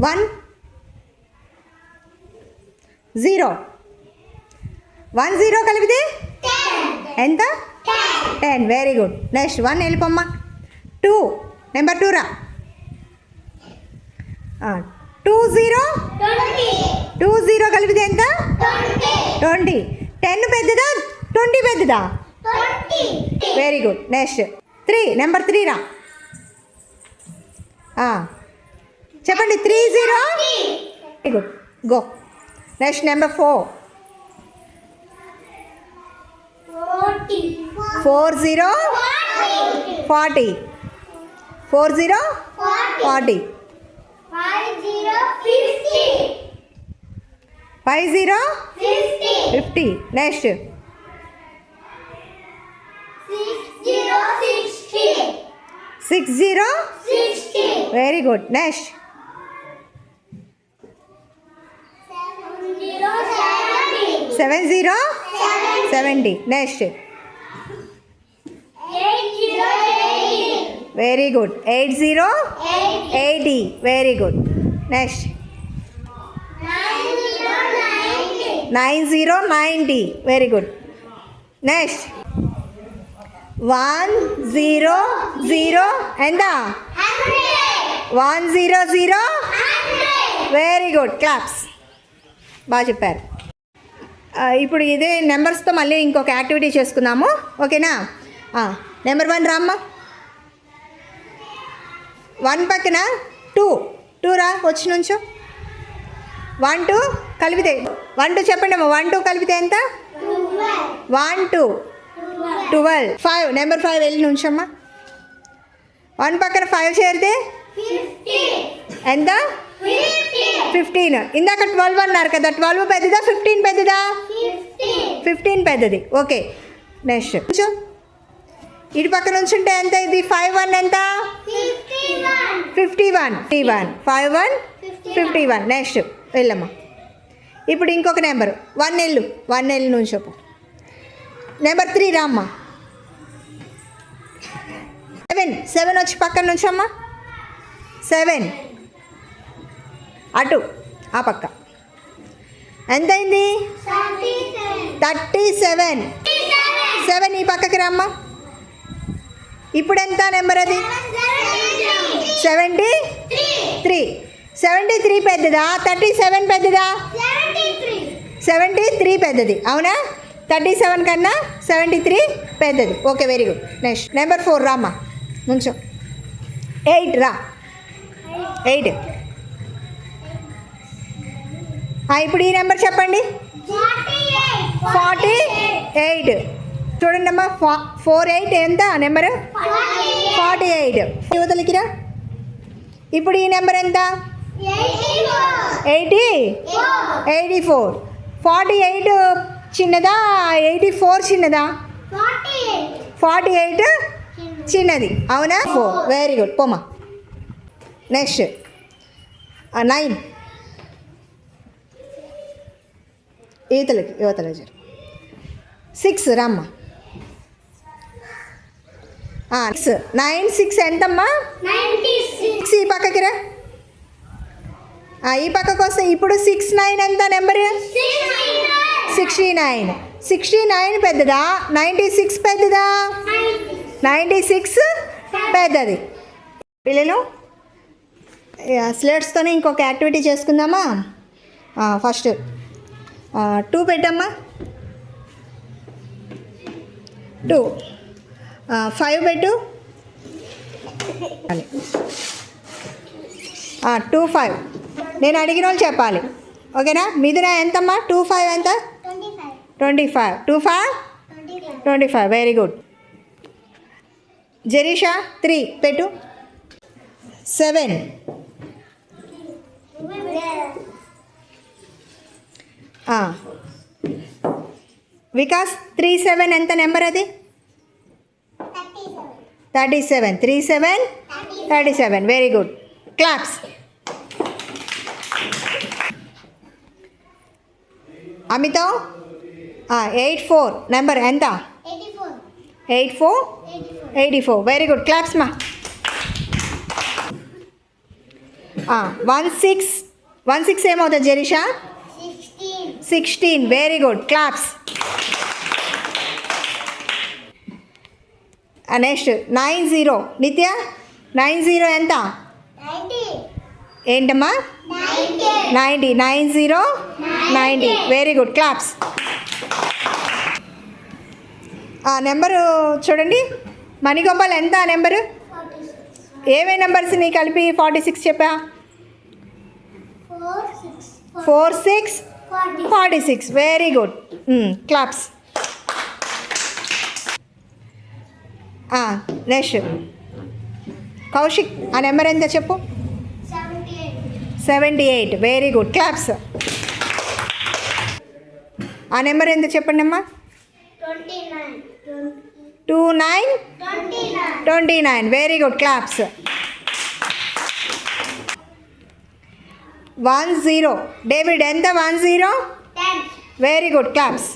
1 0 1 0 కలిపితే ఎంత 10 very good next 1 వెళ్ళిపోమ్మా 2 number 2 రా 2 0 2 0 కలిపితే ఎంత 20 10 పెద్దదా 20 పెద్దదా వెరీ గుడ్ నెక్స్ట్ 3 నెంబర్ 3 రా చెప్పండి 3 0 very good go next number 4 4 0 40 4 0 40 5 0 50 next 6 0 very good next 7 0 70 next very good 8 0 80 very good next 9 0 90 very good next 1 0 0 ఎంత 1 0 0 వెరీ గుడ్ క్లాప్స్ బాగా చెప్పారు. ఇప్పుడు ఇదే నెంబర్స్తో మళ్ళీ ఇంకొక యాక్టివిటీ చేసుకుందాము ఓకేనా. నెంబర్ 1 రామ్మా 1 పక్కన 2 రా వచ్చి నుంచో 1 2 కలిపితే 1 2 చెప్పండి అమ్మా 1 2 కలిపితే ఎంత 1 2 12 5 నెంబర్ 5 వెళ్ళి నుంచమ్మా 1 పక్కన 5 చేరితే ఎంత 15 ఇందాక 12 అన్నారు కదా 12 పెద్దదా 15 పెద్దదా 15 పెద్దది ఓకే. నెక్స్ట్ ఇటు పక్కన ఉంచుంటే ఎంత ఇది 5 1 ఎంత 51 5 1 51 నెక్స్ట్ వెళ్ళమ్మా. ఇప్పుడు ఇంకొక నెంబర్ 1 నెల్లు నుంచి చెప్పు నెంబర్ 3 రామ్మా 7 వచ్చి పక్కన నుంచమ్మా 7 అటు ఆ పక్క ఎంత అయింది 37 7 ఈ పక్కకి రామ్మా. ఇప్పుడు ఎంత నెంబర్ అది 73 పెద్దదా 37 పెద్దదా 73 పెద్దది అవునా 37 కన్నా 73 పెద్దది okay very good. Next number 4 రామ్మా నుంచో 8 రా 8 ఇప్పుడు ఈ నెంబర్ చెప్పండి 48 చూడండి అమ్మా 48 ఎంత నెంబరు 48 యువతలకిరా. ఇప్పుడు ఈ నెంబర్ ఎంత 84 48 చిన్నదా 84 చిన్నదా 48 చిన్నది అవునా 4 వెరీ గుడ్ పోమా. నెక్స్ట్ 9 యువతల 6 రామ్మా 9 6 ఎంతమ్మా 96 ఈ పక్కకి రా ఈ పక్కకు వస్తే ఇప్పుడు 6 9 ఎంత నెంబరు 69 పెద్దదా 96 పెద్దదా 96 పెద్దది. పిల్లలు స్లేట్స్తోనే ఇంకొక యాక్టివిటీ చేసుకుందామా. ఫస్ట్ 2 పెట్టమ్మా 2 5 పెట్టు 2 5 నేను అడిగిన వాళ్ళు చెప్పాలి ఓకేనా. మిథున ఎంతమ్మా 2 5 ఎంత 25 2 5 25 వెరీ గుడ్. జరీషా 3 పెట్టు 7 వికాస్ 3 7 ఎంత నెంబర్ అది 37 3 7 37 వెరీ గుడ్ క్లాప్స్. అమితో 8 4 నెంబర్ ఎంత 84 వెరీ గుడ్ క్లాప్స్ మా. 16 ఏమవుతుంది Jerisha? 16. Very good, claps. Next 90. నిత్య 90 ఎంత? ఏంటమ్మా? 90. 90. Very good, claps. నెంబరు చూడండి. మణిగోపాల్ ఎంత నెంబరు? ఏవే నెంబర్స్ని కలిపి 46 చెప్పా? 4, 6, 46. Very good, claps. Next Kaushik, ఆ నెంబర్ ఎంత చెప్పు? 78. Very good, claps. ఆ నెంబర్ ఎంత చెప్పండి అమ్మా? 29. Very good, claps. 10. డేవిడ్ ఎంత? 10. Very good, claps.